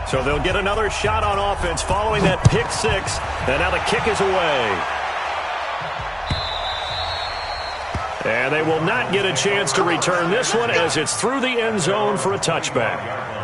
So they'll get another shot on offense following that pick six. And now the kick is away. And they will not get a chance to return this one as it's through the end zone for a touchback.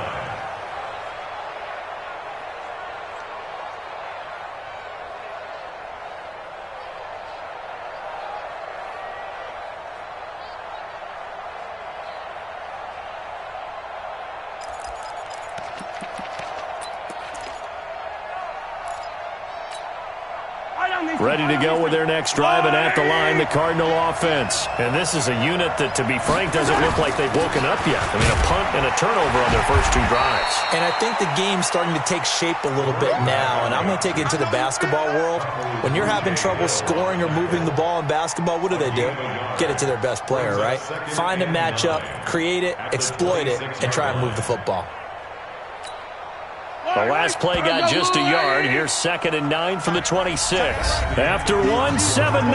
Ready to go with their next drive, and at the line, the Cardinal offense. And this is a unit that, to be frank, doesn't look like they've woken up yet. I mean, a punt and a turnover on their first two drives. And I think the game's starting to take shape a little bit now, and I'm going to take it into the basketball world. When you're having trouble scoring or moving the ball in basketball, what do? Get it to their best player, right? Find a matchup, create it, exploit it, and try and move the football. The last play got just a yard. Here's 2nd and 9 from the 26. After one, 7-0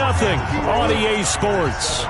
on EA Sports.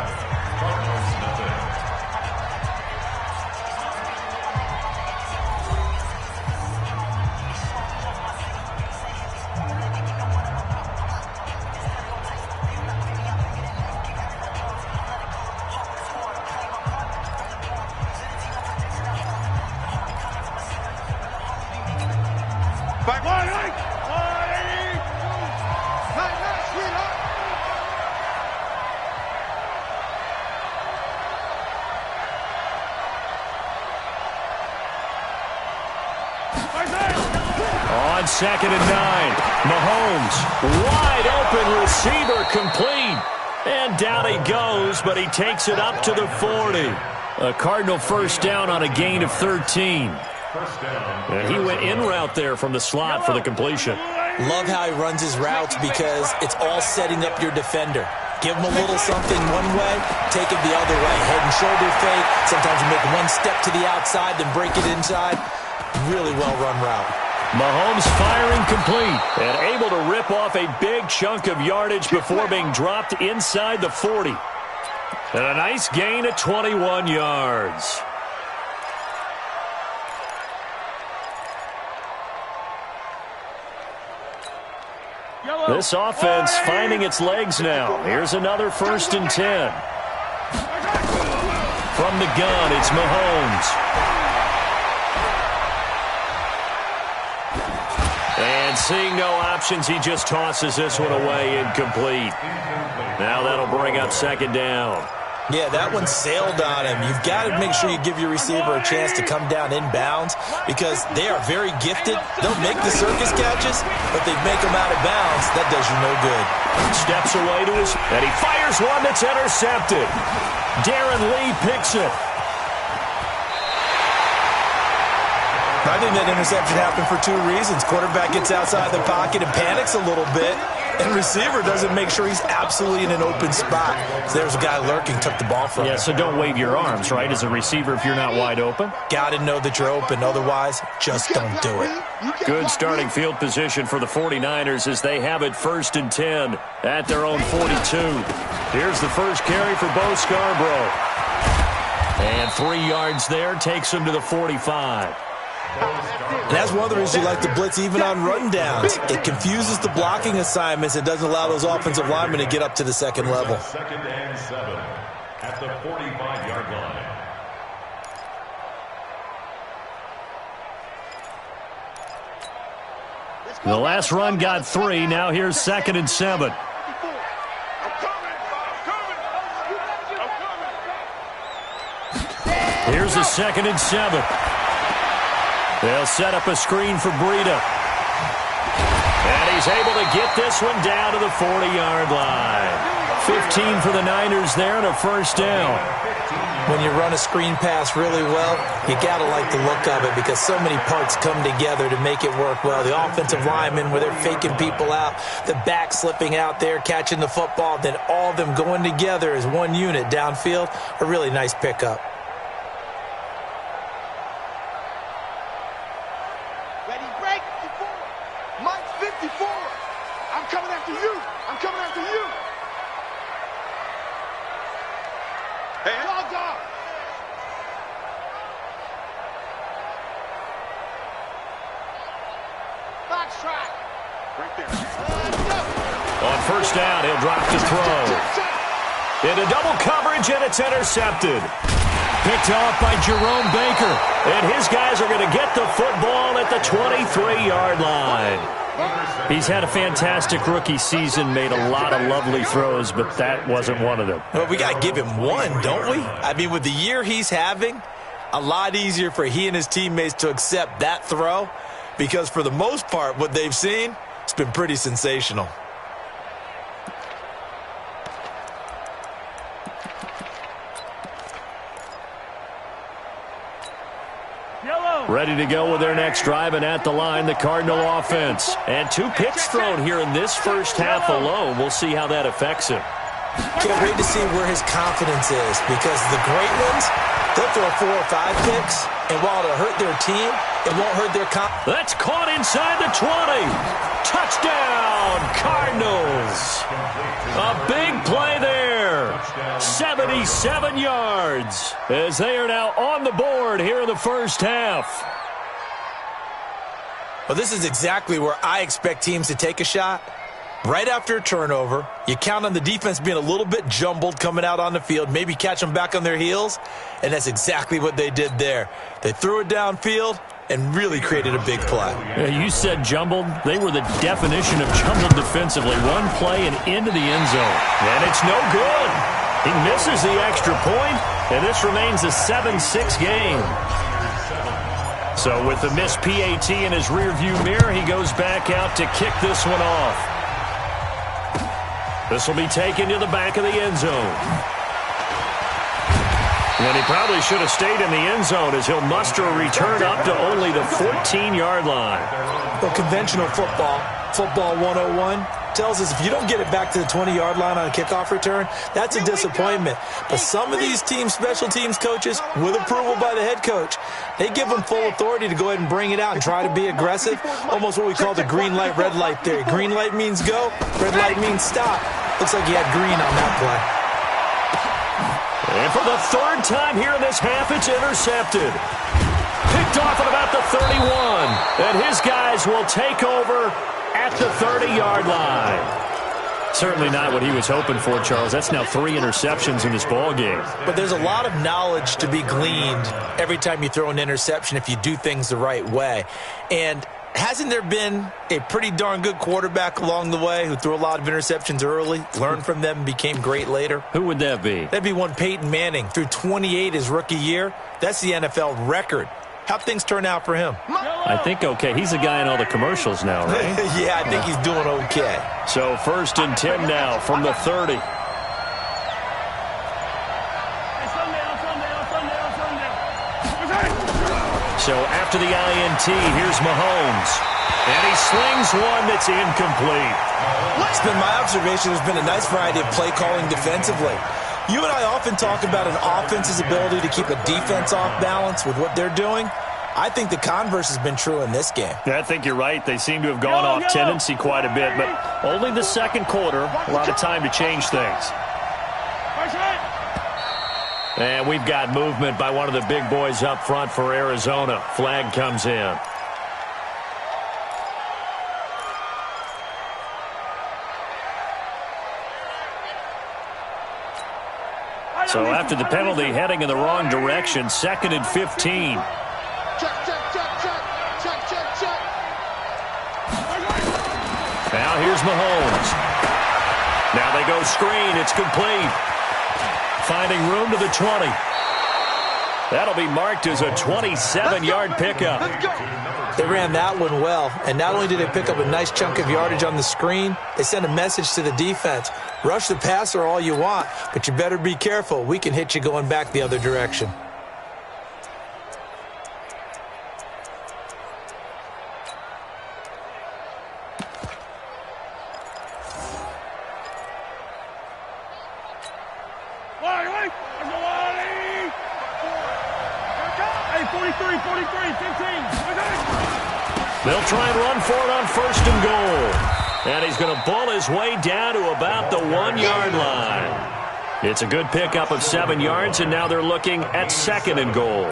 On 2nd and 9, Mahomes, wide open receiver, complete. And down he goes, but he takes it up to the 40. A Cardinal first down on a gain of 13. And he went in route there from the slot for the completion. Love how he runs his routes because it's all setting up your defender. Give him a little something one way, take it the other way. Head and shoulder fake. Sometimes you make one step to the outside, then break it inside. Really well-run route. Mahomes firing complete and able to rip off a big chunk of yardage before being dropped inside the 40. And a nice gain of 21 yards. This offense finding its legs now. Here's another 1st and 10. From the gun, it's Mahomes. And seeing no options, he just tosses this one away incomplete. Now that'll bring up 2nd down. Yeah, that one sailed on him. You've got to make sure you give your receiver a chance to come down inbounds because they are very gifted. They'll make the circus catches, but they make them out of bounds. That does you no good. Steps away to his, and he fires one that's intercepted. Darren Lee picks it. I think that interception happened for 2 reasons. Quarterback gets outside the pocket and panics a little bit, and receiver doesn't make sure he's absolutely in an open spot. So there's a guy lurking, took the ball from him. Yeah, so don't wave your arms, right, as a receiver if you're not wide open. Got to know that you're open. Otherwise, just don't do it. Good starting field position for the 49ers as they have it 1st and 10 at their own 42. Here's the first carry for Bo Scarborough. And 3 yards there takes him to the 45. And that's one of the reasons you like to blitz even on rundowns. It confuses the blocking assignments. It doesn't allow those offensive linemen to get up to the second level. 2nd and 7 at the 45-yard line. The last run got 3. Now here's 2nd and 7. Here's a 2nd and 7. They'll set up a screen for Breida. And he's able to get this one down to the 40-yard line. 15 for the Niners there and a first down. When you run a screen pass really well, you got to like the look of it because so many parts come together to make it work well. The offensive linemen, where they're faking people out, the back slipping out there, catching the football, then all of them going together as one unit downfield, a really nice pickup. On first down, he'll drop to throw. Into double coverage, and it's intercepted. Picked off by Jerome Baker. And his guys are going to get the football at the 23-yard line. He's had a fantastic rookie season, made a lot of lovely throws, but that wasn't one of them. Well, we got to give him one, don't we? I mean, with the year he's having, a lot easier for he and his teammates to accept that throw because for the most part, what they've seen, it's been pretty sensational. Ready to go with their next drive, and at the line, the Cardinal offense. And 2 picks thrown here in this first half alone. We'll see how that affects him. Can't wait to see where his confidence is because the great ones, they'll throw 4 or 5 picks, and while it'll hurt their team, it won't hurt their confidence. That's caught inside the 20. Touchdown, Cardinals. A big play there. 77 yards as they are now on the board here in the first half. Well, this is exactly where I expect teams to take a shot. Right after a turnover, you count on the defense being a little bit jumbled coming out on the field, maybe catch them back on their heels, and that's exactly what they did there. They threw it downfield and really created a big play. Yeah, you said jumbled. They were the definition of jumbled defensively. One play and into the end zone. And it's no good. He misses the extra point, and this remains a 7-6 game. So with the missed PAT in his rearview mirror, he goes back out to kick this one off. This will be taken to the back of the end zone. And he probably should have stayed in the end zone as he'll muster a return up to only the 14-yard line. Well, conventional football 101, tells us if you don't get it back to the 20-yard line on a kickoff return, that's a disappointment. But some of these team special teams coaches, with approval by the head coach, they give them full authority to go ahead and bring it out and try to be aggressive, almost what we call the green light, red light theory. Green light means go, red light means stop. Looks like he had green on that play. And for the 3rd time here in this half, it's intercepted. Picked off at about the 31. And his guys will take over at the 30-yard line. Certainly not what he was hoping for, Charles. That's now 3 interceptions in this ballgame. But there's a lot of knowledge to be gleaned every time you throw an interception if you do things the right way. And hasn't there been a pretty darn good quarterback along the way who threw a lot of interceptions early, learned from them, and became great later? Who would that be? That'd be one Peyton Manning. Threw 28 his rookie year. That's the NFL record. How'd things turn out for him? I think okay. He's a guy in all the commercials now, right? Yeah, I think he's doing okay. So 1st and 10 now from the 30. So after the INT, here's Mahomes. And he slings one that's incomplete. It's been my observation there's been a nice variety of play calling defensively. You and I often talk about an offense's ability to keep a defense off balance with what they're doing. I think the converse has been true in this game. I think you're right. They seem to have gone off tendency quite a bit, but only the 2nd quarter. A lot of time to change things. And we've got movement by one of the big boys up front for Arizona. Flag comes in. So after the penalty, heading in the wrong direction, 2nd and 15. Now here's Mahomes. Now they go screen. It's complete. Finding room to the 20. That'll be marked as a 27-yard pickup. They ran that one well, and not only did they pick up a nice chunk of yardage on the screen, they sent a message to the defense. Rush the passer all you want, but you better be careful. We can hit you going back the other direction. They'll try and run for it on 1st and goal. And he's going to ball his way down to about the 1-yard line. It's a good pickup of 7 yards, and now they're looking at 2nd and goal.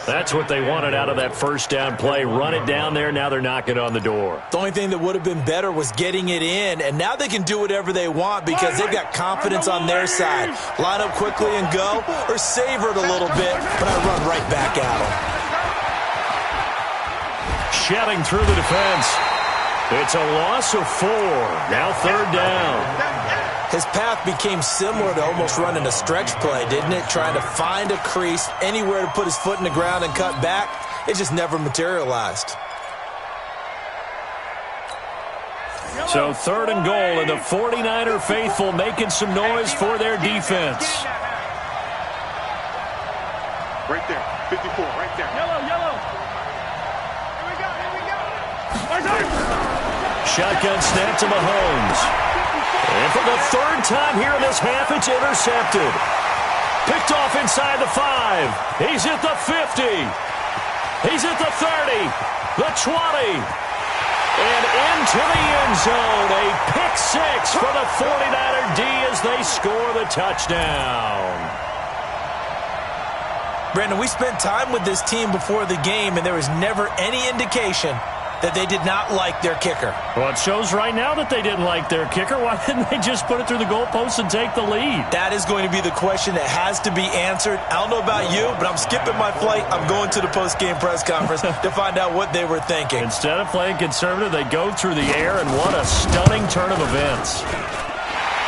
That's what they wanted out of that first down play. Run it down there. Now they're knocking on the door. The only thing that would have been better was getting it in, and now they can do whatever they want because they've got confidence on their side. Line up quickly and go, or savor it a little bit, but I run right back at them. Shedding through the defense. It's a loss of 4. Now 3rd down. His path became similar to almost running a stretch play, didn't it? Trying to find a crease, anywhere to put his foot in the ground and cut back. It just never materialized. So 3rd and goal, and the 49er faithful making some noise for their defense. Right there, 54, right there. Yellow. Here we go. Shotgun snap to Mahomes. And for the 3rd time here in this half, it's intercepted. Picked off inside the 5. He's at the 50. He's at the 30. The 20. And into the end zone. A pick 6 for the 49er D as they score the touchdown. Brandon, we spent time with this team before the game, and there was never any indication that they did not like their kicker. Well, it shows right now that they didn't like their kicker. Why didn't they just put it through the goalpost and take the lead? That is going to be the question that has to be answered. I don't know about you, but I'm skipping my flight. I'm going to the post-game press conference to find out what they were thinking. Instead of playing conservative, they go through the air, and what a stunning turn of events.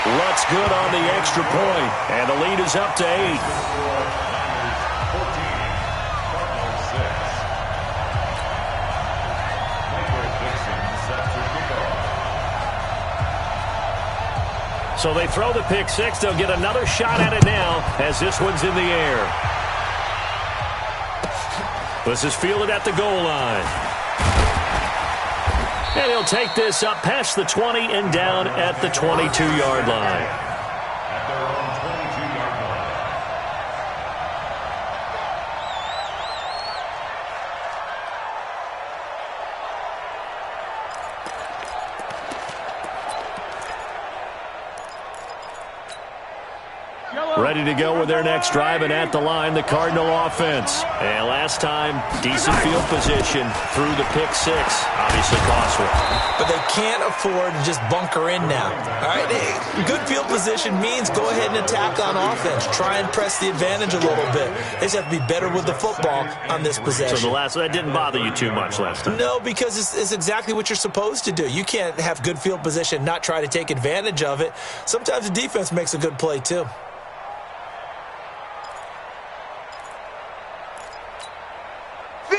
Lutz good on the extra point, and the lead is up to 8. So they throw the pick 6. They'll get another shot at it now as this one's in the air. This is fielded at the goal line. And he'll take this up past the 20 and down at the 22-yard line. At their own 22-yard line. Ready to go with their next drive, and at the line, the Cardinal offense. And last time, decent field position through the pick 6. Obviously costly. But they can't afford to just bunker in now. All right, good field position means go ahead and attack on offense. Try and press the advantage a little bit. They just have to be better with the football on this possession. So that didn't bother you too much last time? No, because it's exactly what you're supposed to do. You can't have good field position and not try to take advantage of it. Sometimes the defense makes a good play, too.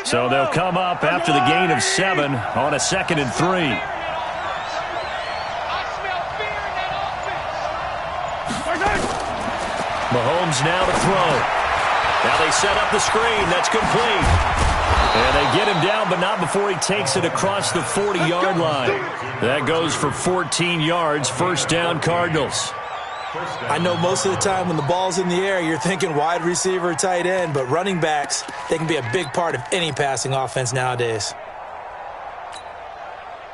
So they'll come up after the gain of 7 on a 2nd and 3. Mahomes now to throw. Now they set up the screen. That's complete. And they get him down, but not before he takes it across the 40-yard line. That goes for 14 yards. 1st down, Cardinals. I know most of the time when the ball's in the air, you're thinking wide receiver, tight end, but running backs, they can be a big part of any passing offense nowadays.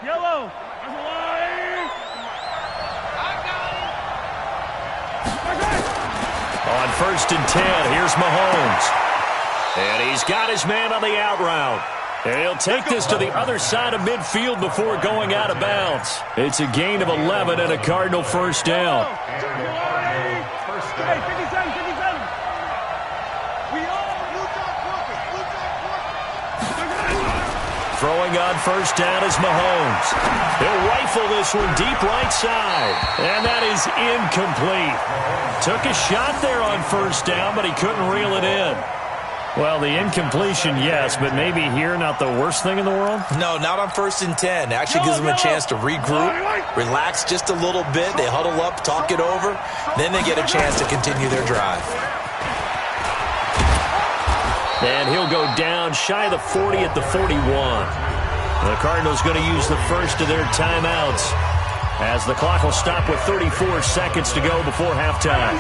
Yellow. On 1st and 10, here's Mahomes. And he's got his man on the out route. And he'll take this to the other side of midfield before going out of bounds. It's a gain of 11 and a Cardinal 1st down. Throwing on 1st down is Mahomes. He'll rifle this one deep right side. And that is incomplete. Took a shot there on 1st down, but he couldn't reel it in. Well, the incompletion, yes, but maybe here not the worst thing in the world? No, not on 1st and 10. Actually gives them a chance to regroup, relax just a little bit. They huddle up, talk it over. Then they get a chance to continue their drive. And he'll go down shy of the 40 at the 41. The Cardinals going to use the first of their timeouts as the clock will stop with 34 seconds to go before halftime.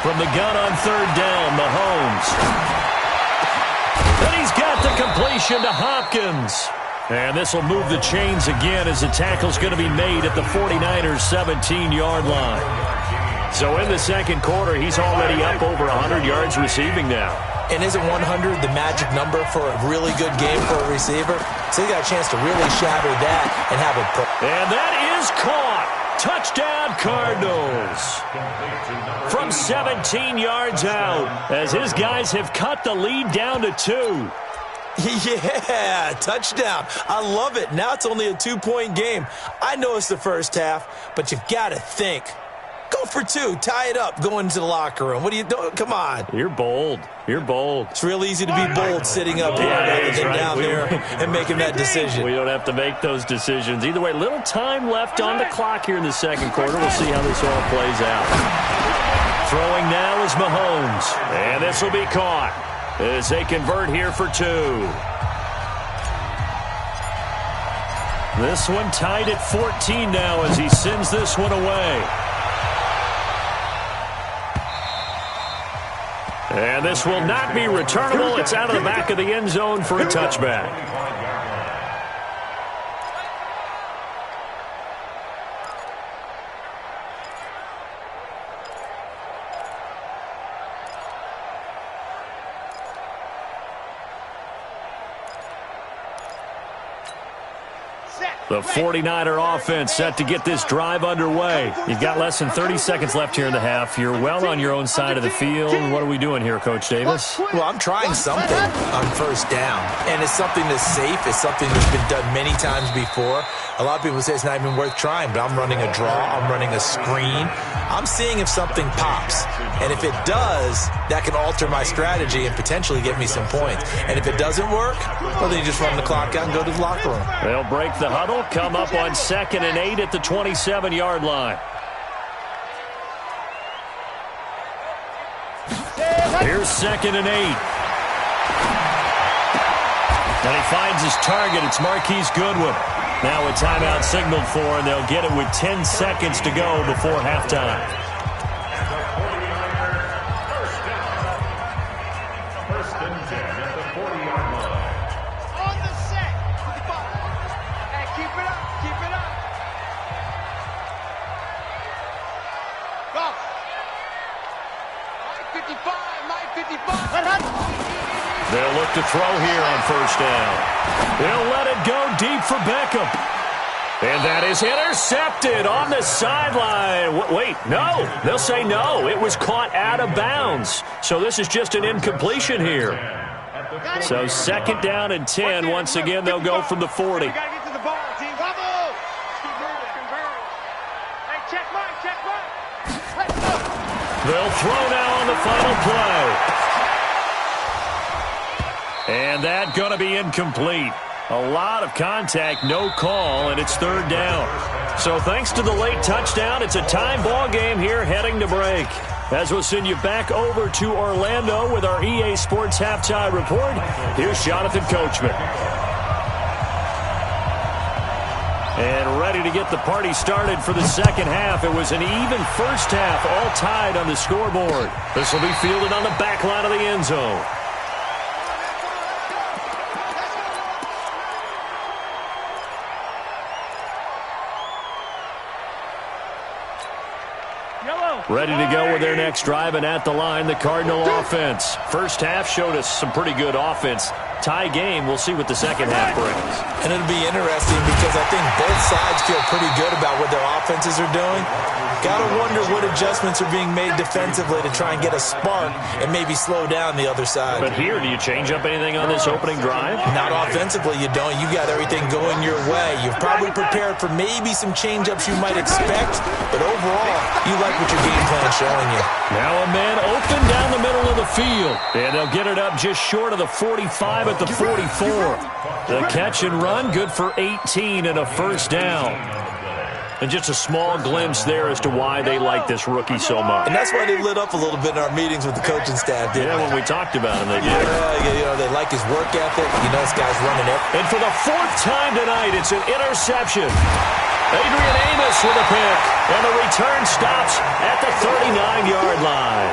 From the gun on 3rd down, Mahomes. And he's got the completion to Hopkins. And this will move the chains again as the tackle's going to be made at the 49ers' 17-yard line. So in the second quarter, he's already up over 100 yards receiving now. And isn't 100 the magic number for a really good game for a receiver? So he got a chance to really shatter that and have a... And that is caught. Touchdown, Cardinals. From 17 yards out, as his guys have cut the lead down to 2. Yeah, touchdown. I love it. Now it's only a 2-point game. I know it's the first half, but you've got to think. Go for 2. Tie it up. Go into the locker room. What are you doing? Come on. You're bold. You're bold. It's real easy to be bold sitting up here rather than down there and making that decision. We don't have to make those decisions. Either way, little time left on the clock here in the second quarter. We'll see how this all plays out. Throwing now is Mahomes. And this will be caught as they convert here for 2. This one tied at 14 now as he sends this one away. And this will not be returnable. It's out of the back of the end zone for a touchback. The 49er offense set to get this drive underway. You've got less than 30 seconds left here in the half. You're well on your own side of the field. What are we doing here, Coach Davis? Well, I'm trying something on first down. And it's something that's safe. It's something that's been done many times before. A lot of people say it's not even worth trying, but I'm running a draw. I'm running a screen. I'm seeing if something pops. And if it does, that can alter my strategy and potentially get me some points. And if it doesn't work, well, then you just run the clock out and go to the locker room. They'll break the huddle, come up on 2nd and 8 at the 27-yard line. Here's 2nd and 8. And he finds his target. It's Marquise Goodwin. Now a timeout signaled for, and they'll get it with 10 seconds to go before halftime. First and 10 at the 40-yard line. On the set. Hey, keep it up. Keep it up. Go. Mike 55. Mike 55. They'll look to throw here on first down. They'll let it go deep for Beckham. And that is intercepted on the sideline. Wait, no. They'll say no. It was caught out of bounds. So this is just an incompletion here. So 2nd down and 10. Once again, they'll go from the 40. You got to get to the ball, team. Come on. Hey, check Mike. Check Mike. Let's go. They'll throw now on the final play. And that going to be incomplete. A lot of contact, no call, and it's 3rd down. So thanks to the late touchdown, it's a tie ball game here heading to break. As we'll send you back over to Orlando with our EA Sports Halftime Report, here's Jonathan Coachman. And ready to get the party started for the second half. It was an even first half, all tied on the scoreboard. This will be fielded on the back line of the end zone. Ready to go with their next drive, and at the line, the Cardinal offense. First half showed us some pretty good offense. Tie game, we'll see what the second half brings. And it'll be interesting because I think both sides feel pretty good about what their offenses are doing. Gotta wonder what adjustments are being made defensively to try and get a spark and maybe slow down the other side. But here, do you change up anything on this opening drive? Not offensively, you don't. You got everything going your way. You've probably prepared for maybe some change-ups you might expect, but overall, you like what your game plan's showing you. Now a man open down the middle of the field, and they'll get it up just short of the 45 at the 44. The catch and run, good for 18 and a first down. And just a small glimpse there as to why they like this rookie so much. And that's why they lit up a little bit in our meetings with the coaching staff, didn't they? When we talked about him, they did. Yeah, they like his work ethic. You know, this guy's running it. And for the 4th time tonight, it's an interception. Adrian Amos with a pick, and the return stops at the 39-yard line.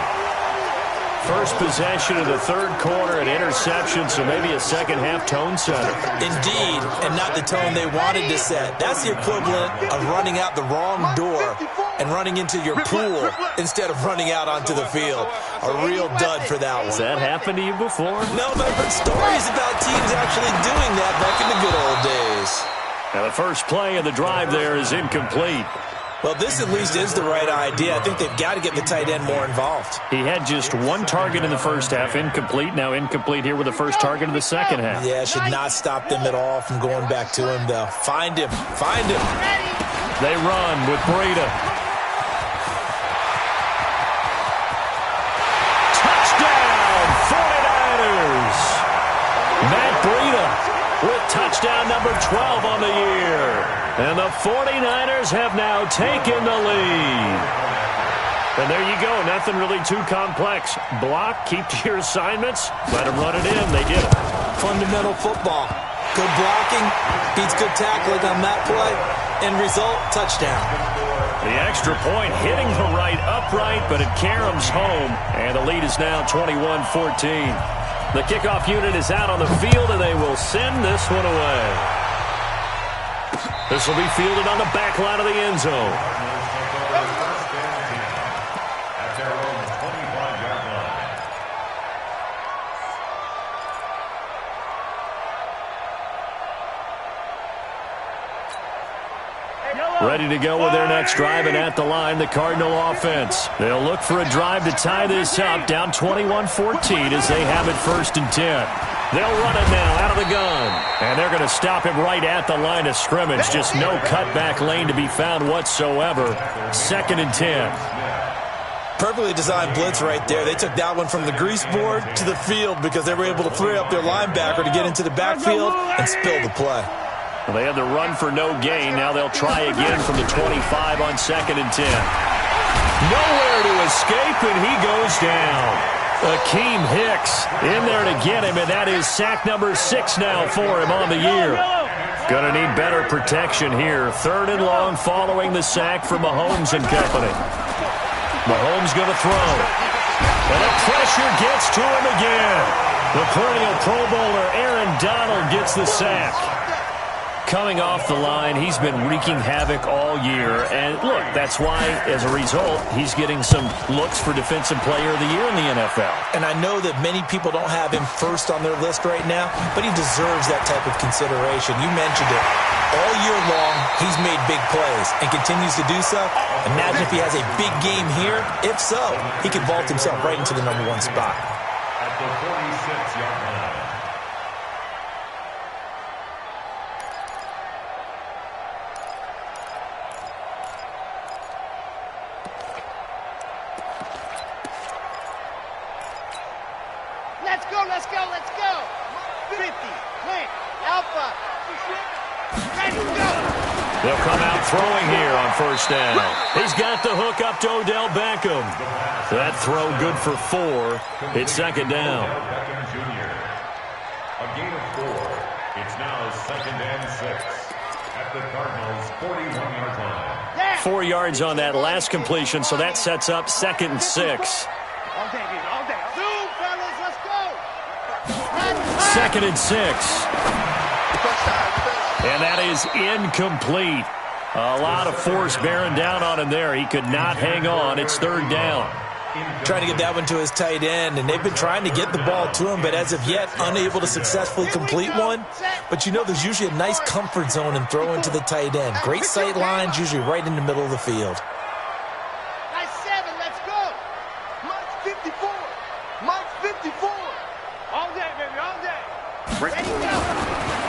first possession of the third quarter, an interception, so maybe a second-half tone setter. Indeed, and not the tone they wanted to set. That's the equivalent of running out the wrong door and running into your pool instead of running out onto the field. A real dud for that one. Has that happened to you before? No, but I've heard stories about teams actually doing that back in the good old days. Now the first play of the drive there is incomplete. Well, this at least is the right idea. I think they've got to get the tight end more involved. He had just one target in the first half, incomplete. Now incomplete here with the first target in the second half. Yeah, should not stop them at all from going back to him, though. Find him. Find him. They run with Breida. Touchdown, 49ers. Matt Breida with touchdown number 12 on the year. And the 49ers have now taken the lead. And there you go. Nothing really too complex. Block, keep to your assignments, let them run it in. They did it. Fundamental football. Good blocking, beats good tackling on that play. End result, touchdown. The extra point hitting the right upright, but it caroms home. And the lead is now 21-14. The kickoff unit is out on the field, and they will send this one away. This will be fielded on the back line of the end zone. At their own 25-yard line. Ready to go with their next drive, and at the line, the Cardinal offense. They'll look for a drive to tie this up, down 21-14 as they have it 1st and 10. They'll run it now out of the gun. And they're going to stop him right at the line of scrimmage. Just no cutback lane to be found whatsoever. 2nd and 10. Perfectly designed blitz right there. They took that one from the grease board to the field because they were able to free up their linebacker to get into the backfield and spill the play. Well, they had the run for no gain. Now they'll try again from the 25 on 2nd and 10. Nowhere to escape, and he goes down. Akeem Hicks in there to get him, and that is sack number 6 now for him on the year. Gonna need better protection here. 3rd and long following the sack from Mahomes and company. Mahomes gonna throw. And the pressure gets to him again. The perennial Pro Bowler Aaron Donald gets the sack. Coming off the line, he's been wreaking havoc all year. And look, that's why, as a result, he's getting some looks for Defensive Player of the Year in the NFL. And I know that many people don't have him first on their list right now, but he deserves that type of consideration. You mentioned it. All year long, he's made big plays and continues to do so. Imagine if he has a big game here. If so, he could vault himself right into the #1 spot. At the 46-yard line. Let's go. 50, Clint, Alpha. Ready, go. They'll come out throwing here on 1st down. He's got the hook up to Odell Beckham. That throw good for 4. It's 2nd down. Beckham Jr. A gain of 4. It's now 2nd and 6. At the Cardinals' 41-yard line. 4 yards on that last completion, so that sets up 2nd and 6. All day, baby, all day. Zoom, fellas, let's go. 2nd and 6. And that is incomplete. A lot of force bearing down on him there. He could not hang on. It's 3rd down. Trying to get that one to his tight end, and they've been trying to get the ball to him, but as of yet, unable to successfully complete one. But you know, there's usually a nice comfort zone in throwing to the tight end. Great sight lines, usually right in the middle of the field. Nice 7, let's go. Mike's 54. Mike's 54. All day, baby, all day. Ready, go.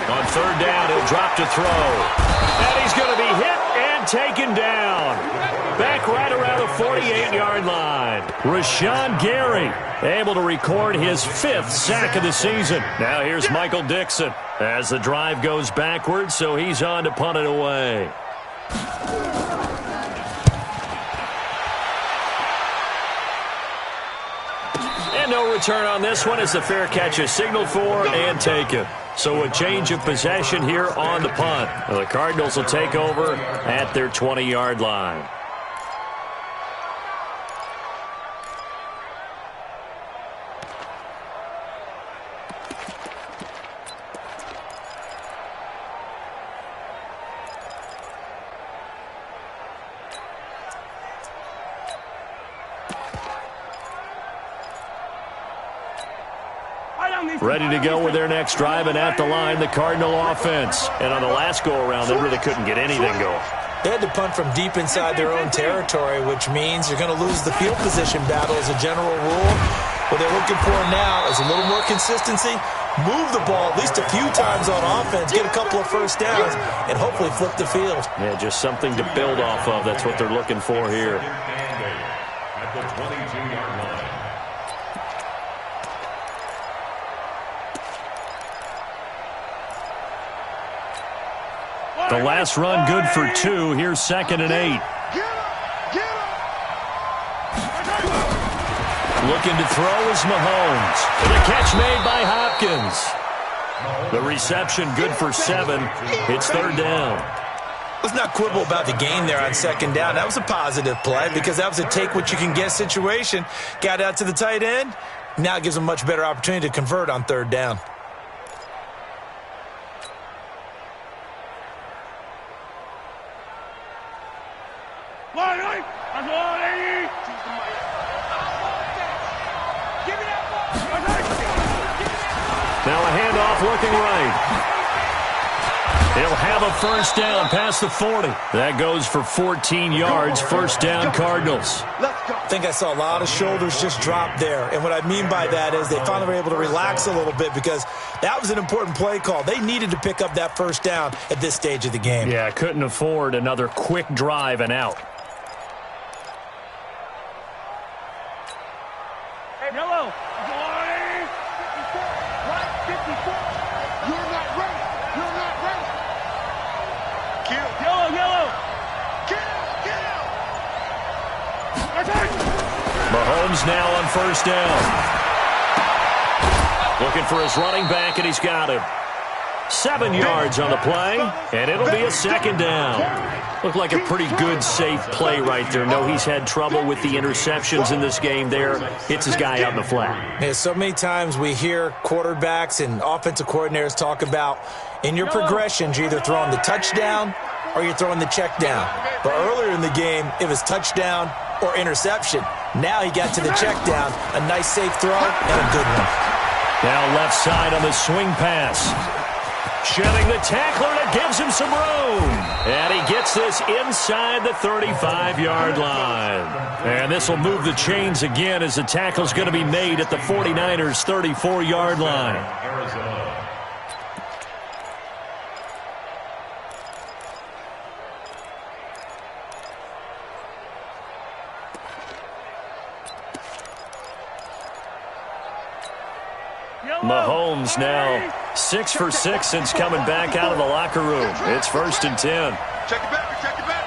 On 3rd down, he'll drop to throw. And he's going to be hit and taken down. Back right around the 48-yard line. Rashawn Gary able to record his 5th sack of the season. Now here's Michael Dixon as the drive goes backwards, so he's on to punt it away. And no return on this one as the fair catch is signaled for and taken. So a change of possession here on the punt. The Cardinals will take over at their 20-yard line. Ready to go with their next drive, and at the line, the Cardinal offense. And on the last go-around, they really couldn't get anything going. They had to punt from deep inside their own territory, which means you're going to lose the field position battle as a general rule. What they're looking for now is a little more consistency, move the ball at least a few times on offense, get a couple of first downs, and hopefully flip the field. Yeah, just something to build off of. That's what they're looking for here. At the 22-yard line. The last run good for 2. Here's 2nd and 8. Looking to throw is Mahomes. And the catch made by Hopkins. The reception good for 7. It's 3rd down. Let's not quibble about the gain there on 2nd down. That was a positive play because that was a take-what-you-can-get situation. Got out to the tight end. Now it gives them a much better opportunity to convert on 3rd down. Now a handoff looking right. He'll have a first down past the 40. That goes for 14 yards. First down, Cardinals. I think I saw a lot of shoulders just drop there. And what I mean by that is they finally were able to relax a little bit because that was an important play call. They needed to pick up that first down at this stage of the game. Yeah, couldn't afford another quick drive and out. Hey, yellow. Right, 54. You're not ready. You're not ready. Kill. Yellow. Kill. Mahomes now on first down. Looking for his running back, and he's got him. 7 yards on the play, and it'll be a 2nd down. Looked like a pretty good, safe play right there. No, he's had trouble with the interceptions in this game there. Hits his guy out in the flat. Yeah, so many times we hear quarterbacks and offensive coordinators talk about in your progressions, you're either throwing the touchdown or you're throwing the check down. But earlier in the game, it was touchdown or interception. Now he got to the check down, a nice safe throw, and a good one. Now left side on the swing pass. Shoving the tackler, and it gives him some room. And he gets this inside the 35-yard line. And this will move the chains again as the tackle's going to be made at the 49ers' 34-yard line. Arizona. Mahomes now 6 for 6 since coming back out of the locker room. It's 1st and 10. Check it back. Check it back.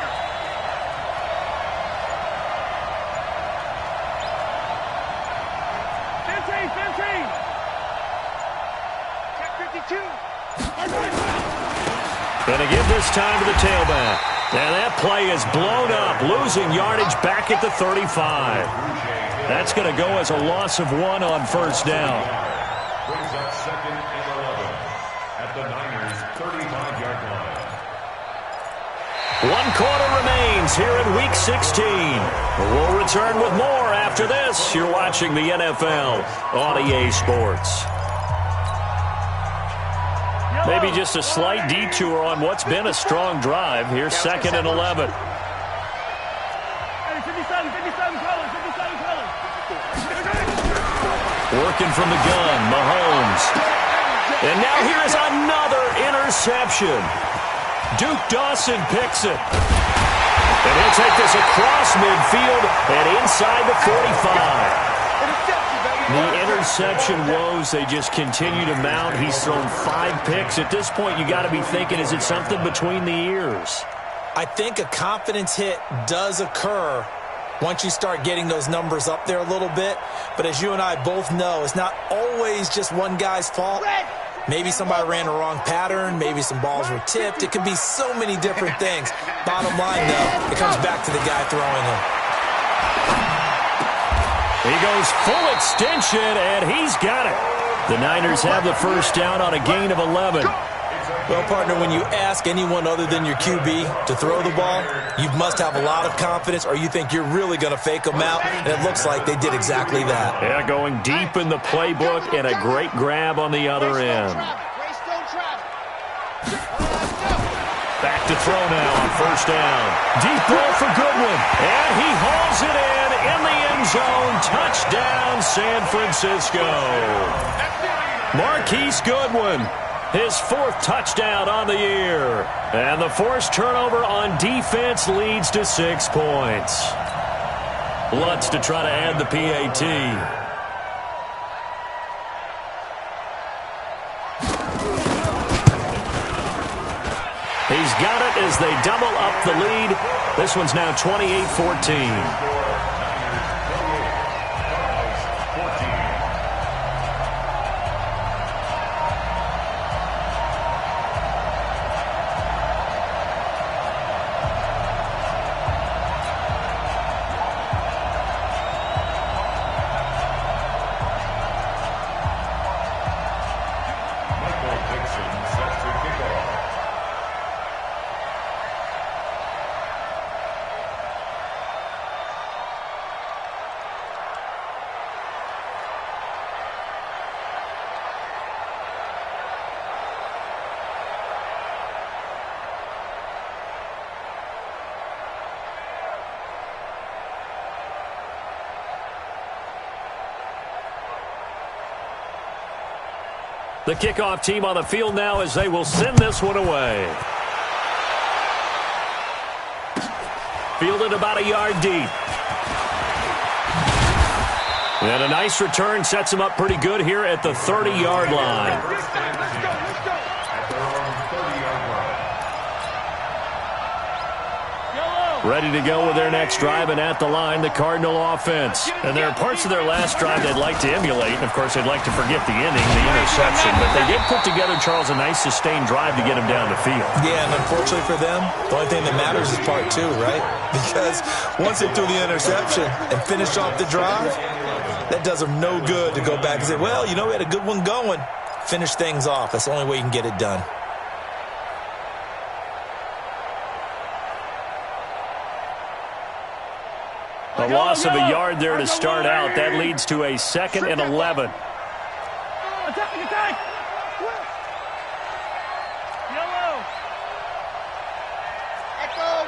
15. Check 52. Gonna give this time to the tailback. And that play is blown up, losing yardage back at the 35. That's going to go as a loss of 1 on first down. Brings up 2nd and 11 at the Niners' 35-yard line. 1 quarter remains here in Week 16. We'll return with more after this. You're watching the NFL on EA Sports. Maybe just a slight detour on what's been a strong drive. Here's 2nd and 11. Working from the gun, Mahomes. And now here is another interception. Duke Dawson picks it. And he'll take this across midfield and inside the 45. The interception woes, they just continue to mount. He's thrown 5 picks. At this point, you got to be thinking, is it something between the ears? I think a confidence hit does occur once you start getting those numbers up there a little bit. But as you and I both know, it's not always just one guy's fault. Maybe somebody ran a wrong pattern. Maybe some balls were tipped. It could be so many different things. Bottom line, though, it comes back to the guy throwing them. He goes full extension, and he's got it. The Niners have the first down on a gain of 11. Well, partner, when you ask anyone other than your QB to throw the ball, you must have a lot of confidence or you think you're really going to fake them out, and it looks like they did exactly that. Yeah, going deep in the playbook and a great grab on the other end. Back to throw now on first down. Deep ball for Goodwin, and he hauls it in the end zone. Touchdown, San Francisco. Marquise Goodwin, his 4th touchdown on the year. And the forced turnover on defense leads to 6 points. Lutz to try to add the PAT. He's got it as they double up the lead. This one's now 28-14. The kickoff team on the field now as they will send this one away. Fielded about a yard deep. And a nice return sets him up pretty good here at the 30-yard line. Ready to go with their next drive, and at the line, the Cardinal offense. And there are parts of their last drive they'd like to emulate, and of course they'd like to forget the inning, the interception. But they did put together, Charles, a nice sustained drive to get him down the field. Yeah, and unfortunately for them, the only thing that matters is part 2, right? Because once they threw the interception and finished off the drive, that does them no good to go back and say, well, you know, we had a good one going. Finish things off. That's the only way you can get it done. A loss of a yard there to start out. That leads to a 2nd and 11. Attack! Yellow! Echo!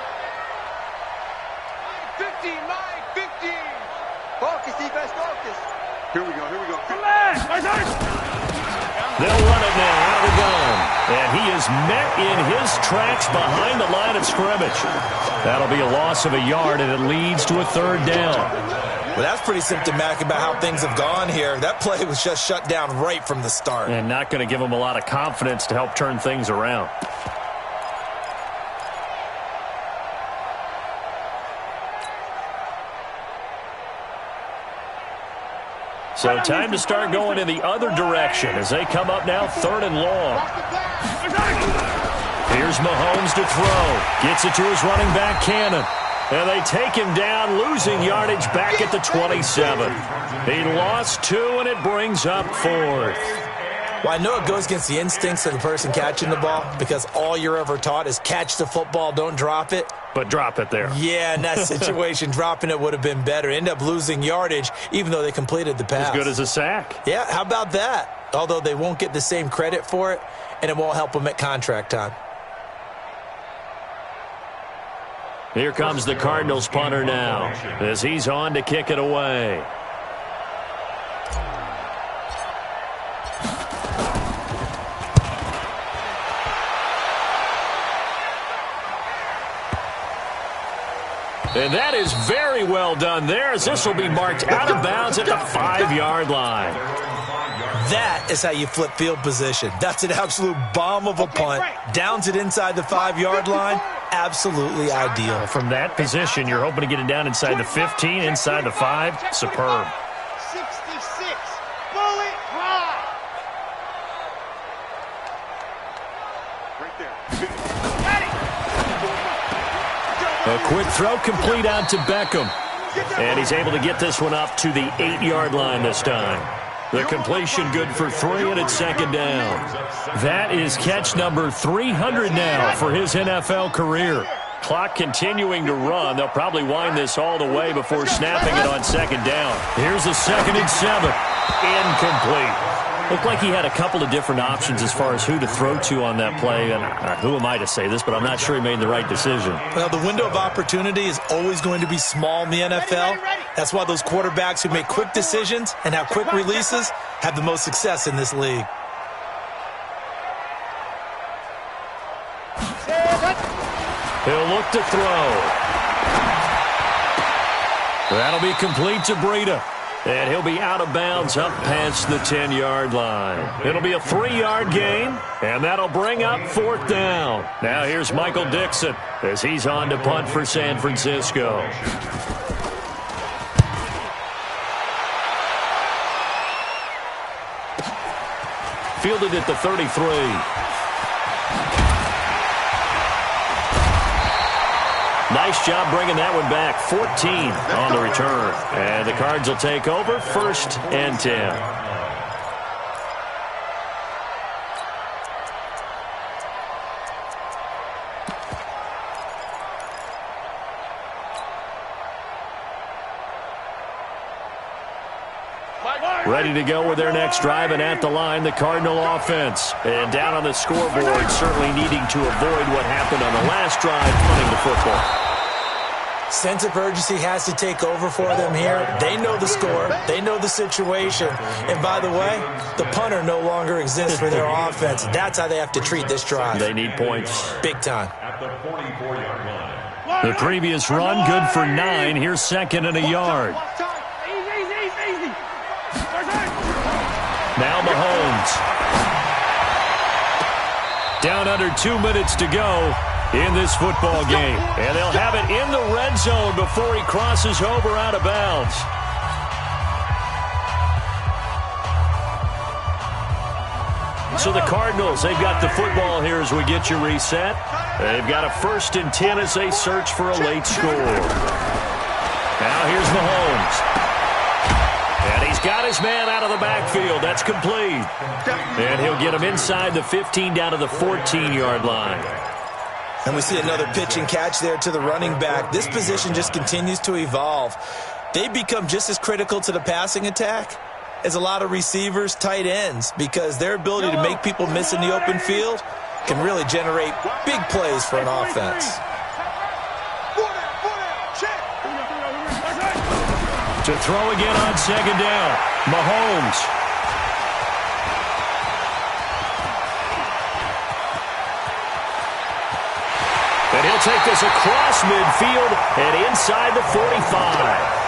15, Mike, 15! Focus, defense, focus. Here we go. Come back! They'll run it now out of the gun. And he is met in his tracks behind the line of scrimmage. That'll be a loss of a yard, and it leads to a 3rd down. Well, that's pretty symptomatic about how things have gone here. That play was just shut down right from the start. And not going to give him a lot of confidence to help turn things around. So time to start going in the other direction as they come up now 3rd and long. Here's Mahomes to throw. Gets it to his running back, Cannon. And they take him down, losing yardage back at the 27. He lost 2, and it brings up 4th. Well, I know it goes against the instincts of the person catching the ball because all you're ever taught is catch the football, don't drop it. But drop it there. Yeah, in that situation, dropping it would have been better. End up losing yardage, even though they completed the pass. As good as a sack. Yeah, how about that? Although they won't get the same credit for it, and it won't help them at contract time. Here comes the Cardinals punter now as he's on to kick it away. And that is very well done there, as this will be marked out of bounds at the 5-yard line. That is how you flip field position. That's an absolute bomb of a punt. Downs it inside the 5-yard line. Absolutely ideal. From that position, you're hoping to get it down inside the 15, inside the 5. Superb. 66. Bullet high. Right there. A quick throw complete out to Beckham. And he's able to get this one up to the 8-yard line this time. The completion good for 3, and it's second down. That is catch number 300 now for his NFL career. Clock continuing to run. They'll probably wind this all the way before snapping it on second down. Here's a 2nd and 7. Incomplete. Looked like he had a couple of different options as far as who to throw to on that play. And who am I to say this, but I'm not sure he made the right decision. Well, the window of opportunity is always going to be small in the NFL. That's why those quarterbacks who make quick decisions and have quick releases have the most success in this league. He'll look to throw. That'll be complete to Breida. And he'll be out of bounds up past the 10-yard line. It'll be a 3-yard gain, and that'll bring up 4th down. Now here's Michael Dixon as he's on to punt for San Francisco. Fielded at the 33. Nice job bringing that one back. 14 on the return. And the Cards will take over 1st and 10. Ready to go with their next drive, and at the line, the Cardinal offense. And down on the scoreboard, certainly needing to avoid what happened on the last drive, punting the football. Sense of urgency has to take over for them here. They know the score. They know the situation. And by the way, the punter no longer exists for their offense. That's how they have to treat this drive. They need points. Big time. At the 44-yard line. The previous run, good for 9. Here's 2nd and a yard. Now Mahomes. Down under 2 minutes to go in this football game. And they'll have it in the red zone before he crosses over out of bounds. So the Cardinals, they've got the football here as we get you reset. They've got a 1st and 10 as they search for a late score. Now here's Mahomes. And he's got his man out of the backfield. That's complete. And he'll get him inside the 15 down to the 14-yard line. And we see another pitch and catch there to the running back. This position just continues to evolve. They become just as critical to the passing attack as a lot of receivers, tight ends, because their ability to make people miss in the open field can really generate big plays for an offense. To throw again on second down, Mahomes. And he'll take this across midfield and inside the 45.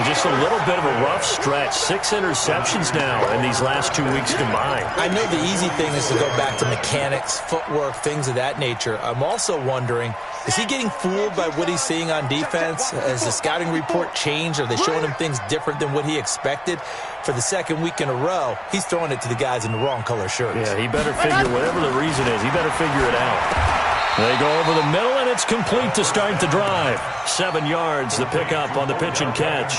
Just a little bit of a rough stretch. 6 interceptions now in these last 2 weeks combined. I know the easy thing is to go back to mechanics, footwork, things of that nature. I'm also wondering, is he getting fooled by what he's seeing on defense? Has the scouting report changed? Are they showing him things different than what he expected? For the 2nd week in a row, he's throwing it to the guys in the wrong color shirts. Yeah, he better figure, whatever the reason is, he better figure it out. They go over the middle, and it's complete to start the drive. 7 yards, the pickup on the pitch and catch.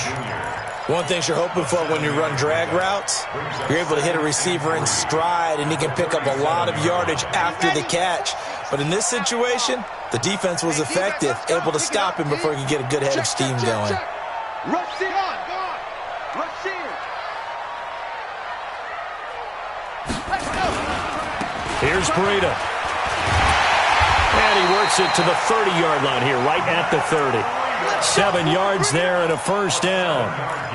One thing you're hoping for when you run drag routes, you're able to hit a receiver in stride, and he can pick up a lot of yardage after the catch. But in this situation, the defense was effective, able to stop him before he could get a good head of steam going. Rush in. Rush in. Let's go. Here's Breida. And he works it to the 30-yard line here, right at the 30. 7 yards there and a 1st down.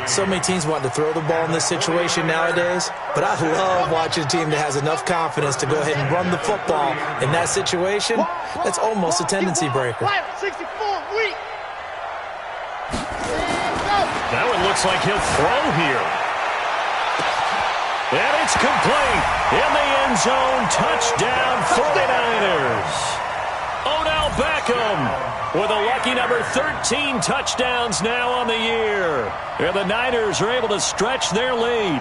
So many teams want to throw the ball in this situation nowadays, but I love watching a team that has enough confidence to go ahead and run the football. In that situation, that's almost a tendency breaker. 64 weak. That one looks like he'll throw here. And it's complete. In the end zone, touchdown 49ers. Odell Beckham with a lucky number 13 touchdowns now on the year. And the Niners are able to stretch their lead.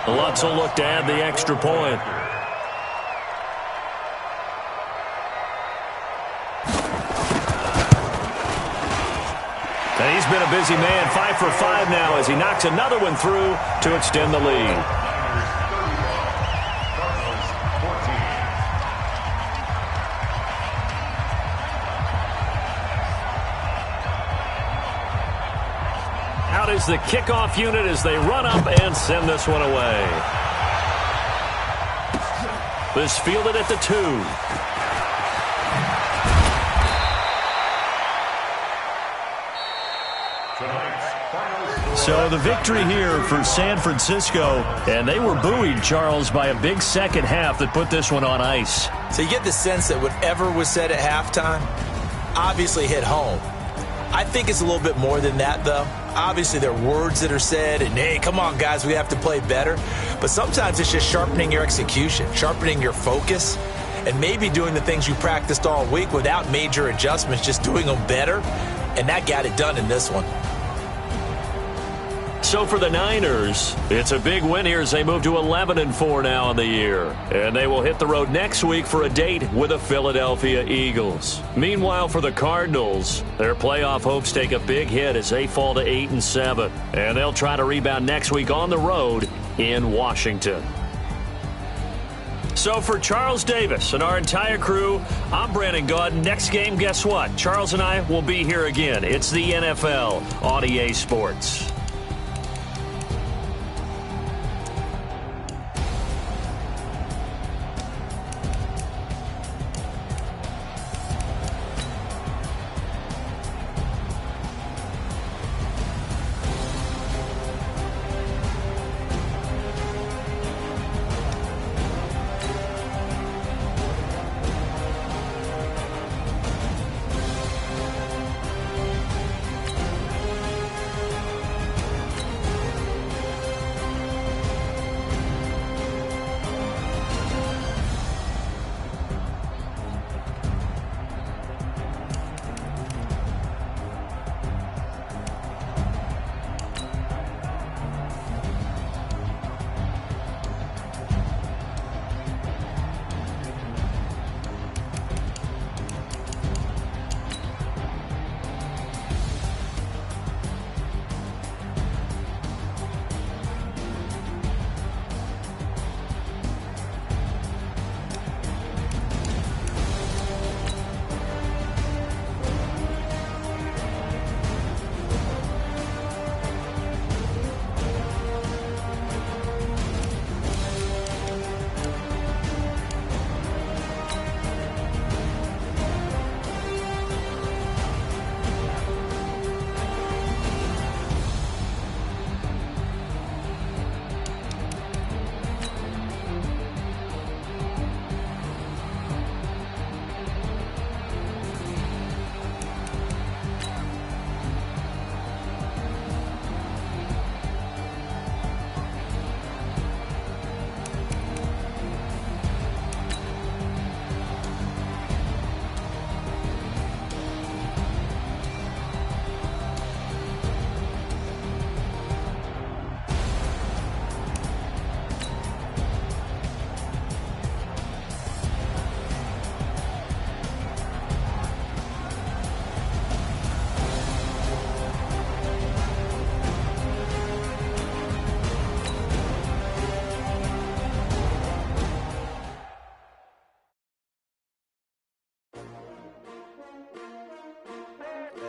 Lutz will look to add the extra point. And he's He's been a busy man, 5 for 5 now as he knocks another one through to extend the lead. Out is the kickoff unit as they run up and send this one away. This fielded at the 2. So the victory here for San Francisco, and they were buoyed, Charles, by a big second half that put this one on ice. So you get the sense that whatever was said at halftime obviously hit home. I think it's a little bit more than that, though. Obviously, there are words that are said, and, hey, come on, guys, we have to play better. But sometimes it's just sharpening your execution, sharpening your focus, and maybe doing the things you practiced all week without major adjustments, just doing them better. And that got it done in this one. So for the Niners, it's a big win here as they move to 11-4 now in the year. And they will hit the road next week for a date with the Philadelphia Eagles. Meanwhile, for the Cardinals, their playoff hopes take a big hit as they fall to 8-7. And they'll try to rebound next week on the road in Washington. So for Charles Davis and our entire crew, I'm Brandon Gaud. Next game, guess what? Charles and I will be here again. It's the NFL on EA Sports.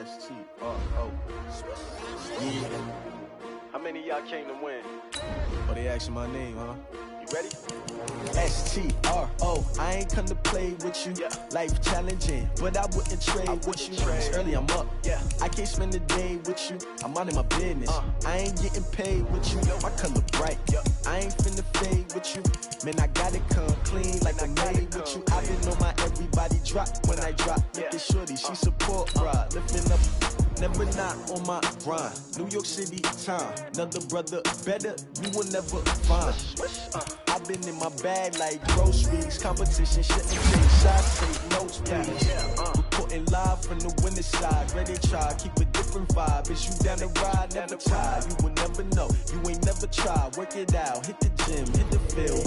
STRO. Yeah. How many of y'all came to win? Oh, they asking my name, huh? You ready? STRO. I ain't come to play with you. Yeah. Life challenging, but I wouldn't trade with you. trade. It's early, I'm up. Yeah. I can't spend the day with you. I'm minding my business. I ain't getting paid with you. My color bright. Yeah. I ain't finna fade with you. Man, I got it come clean like I made with you. I been on my everybody drop when I drop. Look at shorty, she support ride. Lifting up. Never not on my grind. New York City time. Another brother better, you will never find. I've been in my bag like groceries. Competition shouldn't take shots, take notes, please. Reporting live from the winning side. Ready to try, keep a different vibe. Is you down the ride, never try. You will never know, you ain't never try. Work it out, hit the gym, hit the field.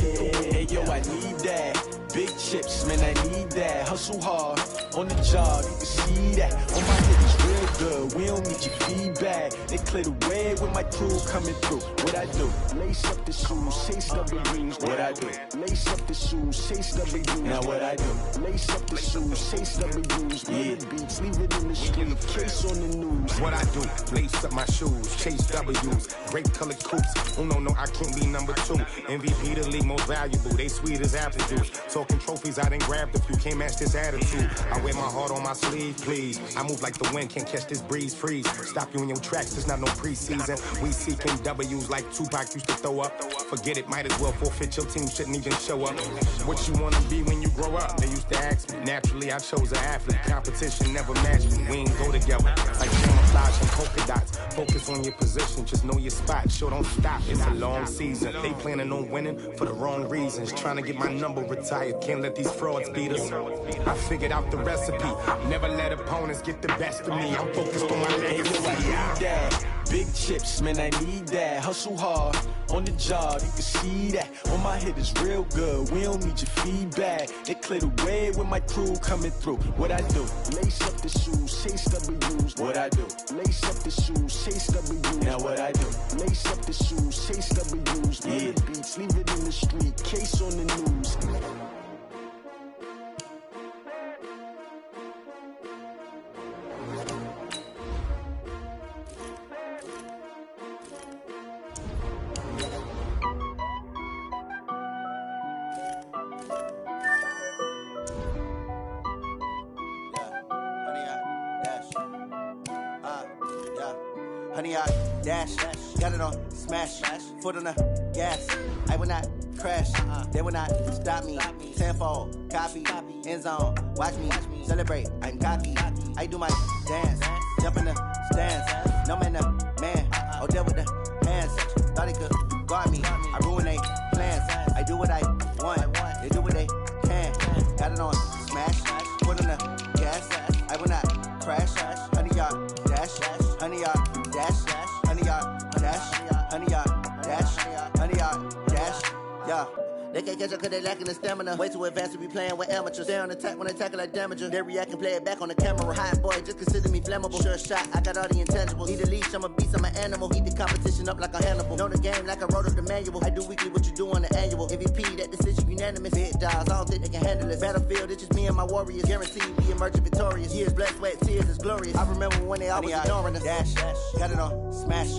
Hey yo, I need that. big chips, man, I need that. Hustle hard, on the job, you can see that. On my head is real good, we don't need your feedback. They clear the way with my crew coming through. What I do? Lace up the shoes, chase W's. What I do? Lace up the shoes, chase W's. Now what I do? Lace up the shoes, chase W's. Yeah, beats, leave it in the street, case on the news. What I do? Lace up my shoes, chase W's. Great colored coops. Oh no, I can't be number 2. MVP the league most valuable. They sweet as apple juice. Talking trophies, I done grabbed a few. Can't match this attitude. I wear my heart on my sleeve, please. I move like the wind, can't catch this breeze. Freeze. Stop you in your tracks. There's not no preseason. We seeking W's like Tupac used to throw up. Forget it, might as well forfeit. Your team shouldn't even show up. What you wanna be when you grow up? They used to ask me. Naturally, I chose an athlete. Competition never matched me. We ain't go together like camouflage and polka dots. Focus on your position, just know your spot. Sure, don't stop. It's a long season. They planning on winning for the wrong reasons. Trying to get my number retired. Can't let these frauds beat us. I figured out the recipe. Never let opponents get the best of me. I'm focused on my legacy. Big chips, man, I need that. Hustle hard, on the job, you can see that. On my head is real good, we don't need your feedback. They clear the way with my crew coming through. What I do? Lace up the shoes, chase W's. What I do? Lace up the shoes, chase W's. Now what I do? Lace up the shoes, chase W's. Yeah, beats, leave it in the street, case on the news. Honey, I dash, got it on smash, foot on the gas. I will not crash, they will not stop me. Tenfold, copy, end zone, watch me celebrate. I'm cocky, I do my dance, jump in the stands. No man, the man, oh, deal with the hands. Thought he could guard me, I ruin they plans. I do what I want, they do what they can. Got it on smash, foot on the gas. I will not crash, honey, y'all dash, honey, y'all. Dash, honey, y'all, dash, honey, y'all, dash, honey, y'all, dash, yeah. They can't catch up cause they lacking the stamina. Way too advanced to be playing with amateurs. Stay on attack when they tackle like damager. They react and play it back on the camera. Hot boy, just consider me flammable. Sure shot, I got all the intangibles. Need a leash, I'm a beast, I'm an animal. Heat the competition up like a Hannibal. Know the game like I wrote up the manual. I do weekly what you do on the annual. MVP, that decision unanimous. Big dogs, I don't think they can handle it. Battlefield, it's just me and my warriors. Guaranteed we emerging victorious. Years, blood, sweat, tears, it's glorious. I remember when they always ignoring us. Dash, got it on smash,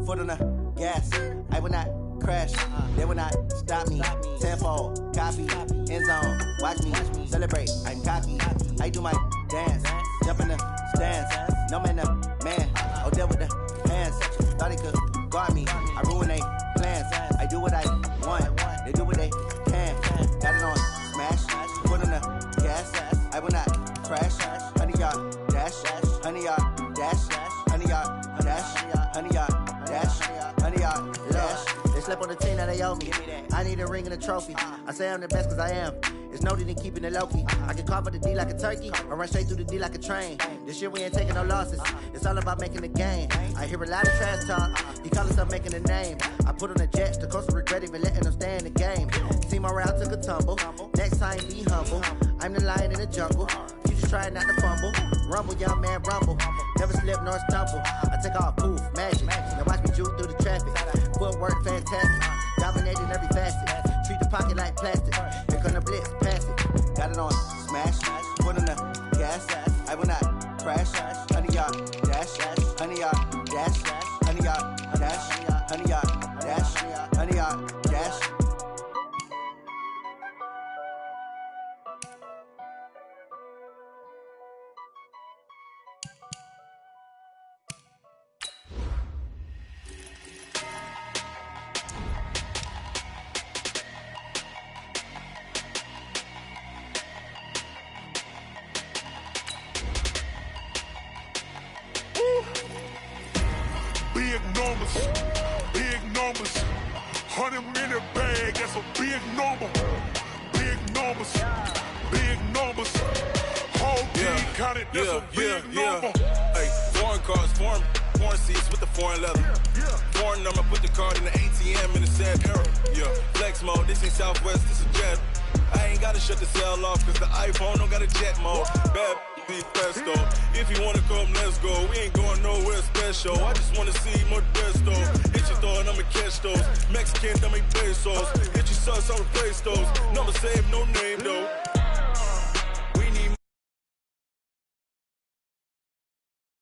foot on the gas. I will not crash, they will not stop me. Tenfold, copy, end zone, watch me celebrate. I'm cocky, I do my dance, jump in the stands. No man, the man, oh, deal with the hands. Thought he could guard me, I ruin they plans. I do what I want, they do what they can. Got it on smash, foot on the gas. I will not crash, honey, y'all dash, honey, y'all dash, honey, y'all dash, honey, y'all dash, honey, y'all dash. They slept on the team that they owe me. I need a ring and a trophy. I say I'm the best cause I am. It's no need in keeping it low-key. I can carve the D like a turkey or run straight through the D like a train. This year we ain't taking no losses. It's all about making the game. I hear a lot of trash talk. He call himself making a name. I put on the jets. The coach will regret even letting them stay in the game. Team around took a tumble. Next time be humble. I'm the lion in the jungle. You just try not to fumble. Rumble, young man, rumble. Never slip nor stumble. I take off, poof, magic. Now watch me juke through the traffic. Footwork fantastic. Dominating every facet. Treat the pocket like plastic. Here come the blitz, pass it. Got it on smash, foot on the gas. I will not crash. Honey, y'all dash, honey, y'all dash, honey, y'all dash, honey, y'all dash, honey, y'all dash. Big numbers, 100-minute bag, that's a big number. Big numbers, whole team counted, that's a big number. Hey, foreign cars, foreign seats with the foreign leather. Foreign number, put the card in the ATM in the sad era. Yeah, flex mode, this ain't Southwest, this is Jet. I ain't gotta shut the cell off, cause the iPhone don't got a jet mode. Bad be pesto. If you wanna come, let's go. We ain't going nowhere special. I just wanna see more desto. Hit your throw and I'ma catch those. Mexican, I'ma pesos. Hit your sauce, I'ma replace those. Number save, no name though.